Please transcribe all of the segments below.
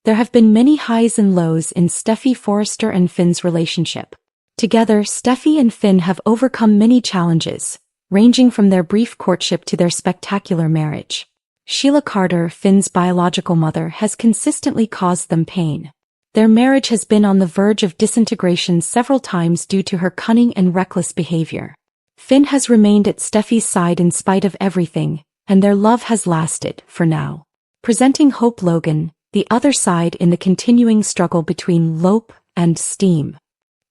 There have been many highs and lows in Steffy Forrester and Finn's relationship. Together, Steffy and Finn have overcome many challenges, ranging from their brief courtship to their spectacular marriage. Sheila Carter, Finn's biological mother, has consistently caused them pain. Their marriage has been on the verge of disintegration several times due to her cunning and reckless behavior. Finn has remained at Steffy's side in spite of everything, and their love has lasted, for now. Presenting Hope Logan, the other side in the continuing struggle between Lope and Steam.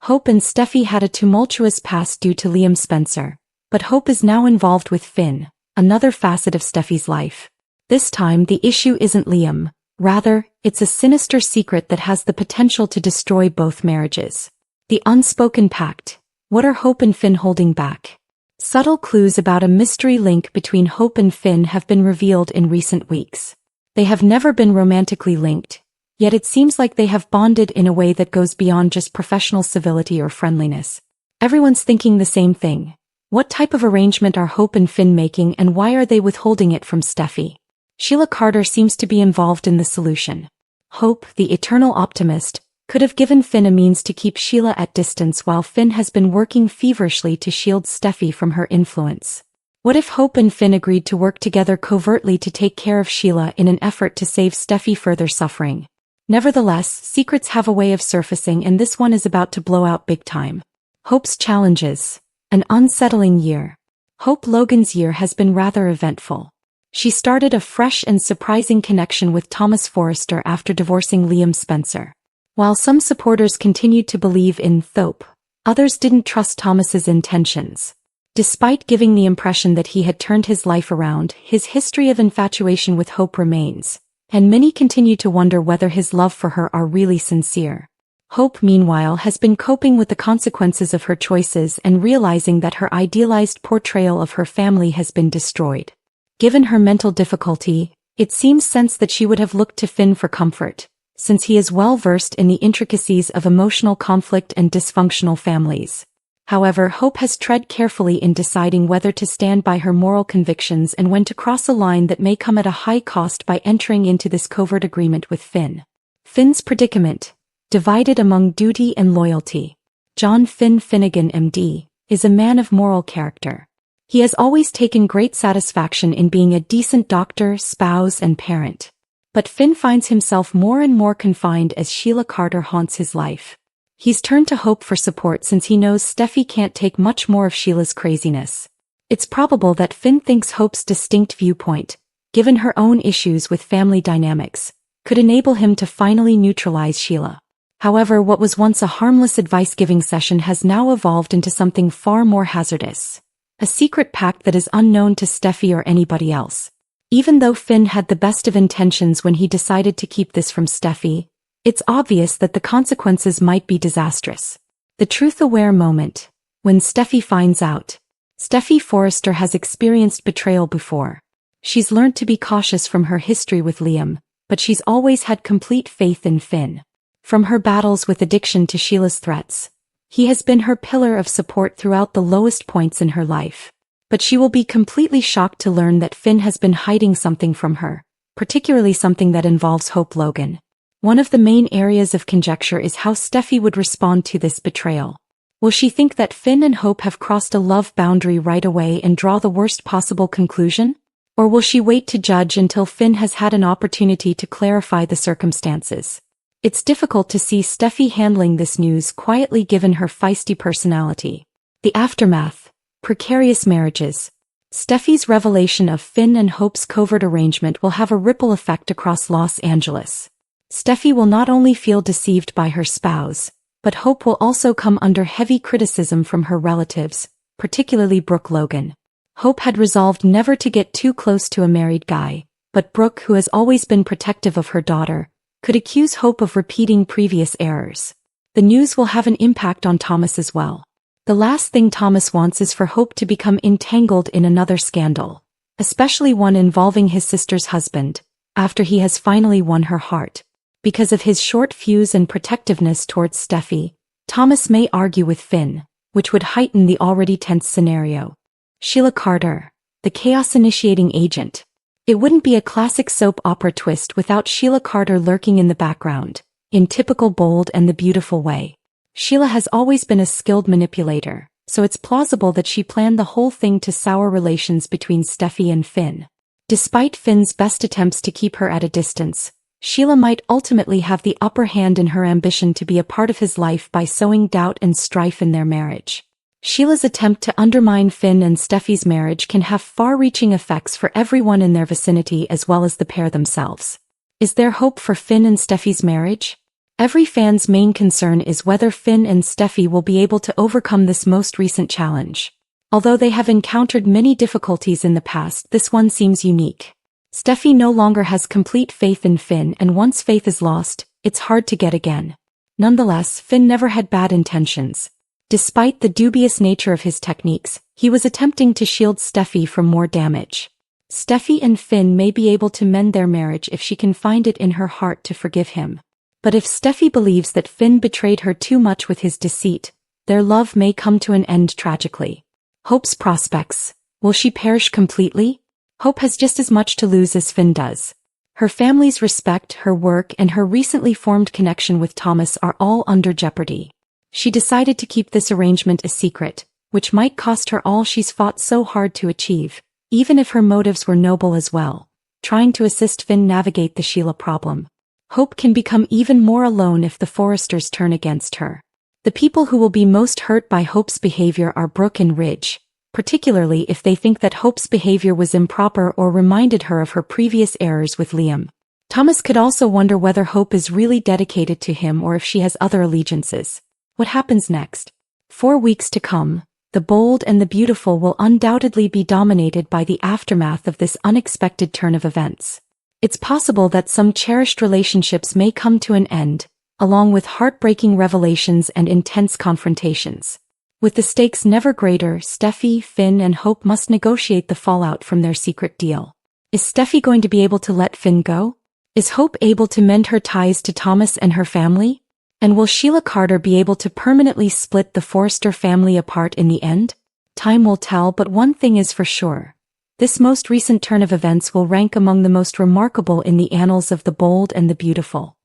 Hope and Steffy had a tumultuous past due to Liam Spencer, but Hope is now involved with Finn, another facet of Steffy's life. This time the issue isn't Liam, rather, it's a sinister secret that has the potential to destroy both marriages. The unspoken pact. What are Hope and Finn holding back? Subtle clues about a mystery link between Hope and Finn have been revealed in recent weeks. They have never been romantically linked, yet it seems like they have bonded in a way that goes beyond just professional civility or friendliness. Everyone's thinking the same thing. What type of arrangement are Hope and Finn making, and why are they withholding it from Steffy? Sheila Carter seems to be involved in the solution. Hope, the eternal optimist, could have given Finn a means to keep Sheila at distance while Finn has been working feverishly to shield Steffy from her influence. What if Hope and Finn agreed to work together covertly to take care of Sheila in an effort to save Steffy further suffering? Nevertheless, secrets have a way of surfacing, and this one is about to blow out big time. Hope's challenges. An unsettling year. Hope Logan's year has been rather eventful. She started a fresh and surprising connection with Thomas Forrester after divorcing Liam Spencer. While some supporters continued to believe in Thope, others didn't trust Thomas's intentions. Despite giving the impression that he had turned his life around, his history of infatuation with Hope remains, and many continue to wonder whether his love for her are really sincere. Hope, meanwhile, has been coping with the consequences of her choices and realizing that her idealized portrayal of her family has been destroyed. Given her mental difficulty, it seems sense that she would have looked to Finn for comfort, since he is well versed in the intricacies of emotional conflict and dysfunctional families. However, Hope has tread carefully in deciding whether to stand by her moral convictions and when to cross a line that may come at a high cost by entering into this covert agreement with Finn. Finn's predicament. Divided among duty and loyalty. John Finn Finnegan, MD, is a man of moral character. He has always taken great satisfaction in being a decent doctor, spouse, and parent. But Finn finds himself more and more confined as Sheila Carter haunts his life. He's turned to Hope for support since he knows Steffy can't take much more of Sheila's craziness. It's probable that Finn thinks Hope's distinct viewpoint, given her own issues with family dynamics, could enable him to finally neutralize Sheila. However, what was once a harmless advice-giving session has now evolved into something far more hazardous. A secret pact that is unknown to Steffy or anybody else. Even though Finn had the best of intentions when he decided to keep this from Steffy, it's obvious that the consequences might be disastrous. The truth-aware moment. When Steffy finds out. Steffy Forrester has experienced betrayal before. She's learned to be cautious from her history with Liam, but she's always had complete faith in Finn. From her battles with addiction to Sheila's threats, he has been her pillar of support throughout the lowest points in her life. But she will be completely shocked to learn that Finn has been hiding something from her, particularly something that involves Hope Logan. One of the main areas of conjecture is how Steffy would respond to this betrayal. Will she think that Finn and Hope have crossed a love boundary right away and draw the worst possible conclusion? Or will she wait to judge until Finn has had an opportunity to clarify the circumstances? It's difficult to see Steffy handling this news quietly given her feisty personality. The aftermath. Precarious marriages. Steffy's revelation of Finn and Hope's covert arrangement will have a ripple effect across Los Angeles. Steffy will not only feel deceived by her spouse, but Hope will also come under heavy criticism from her relatives, particularly Brooke Logan. Hope had resolved never to get too close to a married guy, but Brooke, who has always been protective of her daughter, could accuse Hope of repeating previous errors. The news will have an impact on Thomas as well. The last thing Thomas wants is for Hope to become entangled in another scandal, especially one involving his sister's husband, after he has finally won her heart. Because of his short fuse and protectiveness towards Steffy, Thomas may argue with Finn, which would heighten the already tense scenario. Sheila Carter, the chaos-initiating agent. It wouldn't be a classic soap opera twist without Sheila Carter lurking in the background, in typical Bold and the Beautiful way. Sheila has always been a skilled manipulator, so it's plausible that she planned the whole thing to sour relations between Steffy and Finn. Despite Finn's best attempts to keep her at a distance, Sheila might ultimately have the upper hand in her ambition to be a part of his life by sowing doubt and strife in their marriage. Sheila's attempt to undermine Finn and Steffy's marriage can have far-reaching effects for everyone in their vicinity as well as the pair themselves. Is there hope for Finn and Steffy's marriage? Every fan's main concern is whether Finn and Steffy will be able to overcome this most recent challenge. Although they have encountered many difficulties in the past, this one seems unique. Steffy no longer has complete faith in Finn, and once faith is lost, it's hard to get again. Nonetheless, Finn never had bad intentions. Despite the dubious nature of his techniques, he was attempting to shield Steffy from more damage. Steffy and Finn may be able to mend their marriage if she can find it in her heart to forgive him. But if Steffy believes that Finn betrayed her too much with his deceit, their love may come to an end tragically. Hope's prospects. Will she perish completely? Hope has just as much to lose as Finn does. Her family's respect, her work, and her recently formed connection with Thomas are all under jeopardy. She decided to keep this arrangement a secret, which might cost her all she's fought so hard to achieve, even if her motives were noble as well, trying to assist Finn navigate the Sheila problem. Hope can become even more alone if the Forresters turn against her. The people who will be most hurt by Hope's behavior are Brooke and Ridge, particularly if they think that Hope's behavior was improper or reminded her of her previous errors with Liam. Thomas could also wonder whether Hope is really dedicated to him or if she has other allegiances. What happens next? 4 weeks to come, the Bold and the Beautiful will undoubtedly be dominated by the aftermath of this unexpected turn of events. It's possible that some cherished relationships may come to an end, along with heartbreaking revelations and intense confrontations. With the stakes never greater, Steffy, Finn, and Hope must negotiate the fallout from their secret deal. Is Steffy going to be able to let Finn go? Is Hope able to mend her ties to Thomas and her family? And will Sheila Carter be able to permanently split the Forrester family apart in the end? Time will tell, but one thing is for sure. This most recent turn of events will rank among the most remarkable in the annals of the Bold and the Beautiful.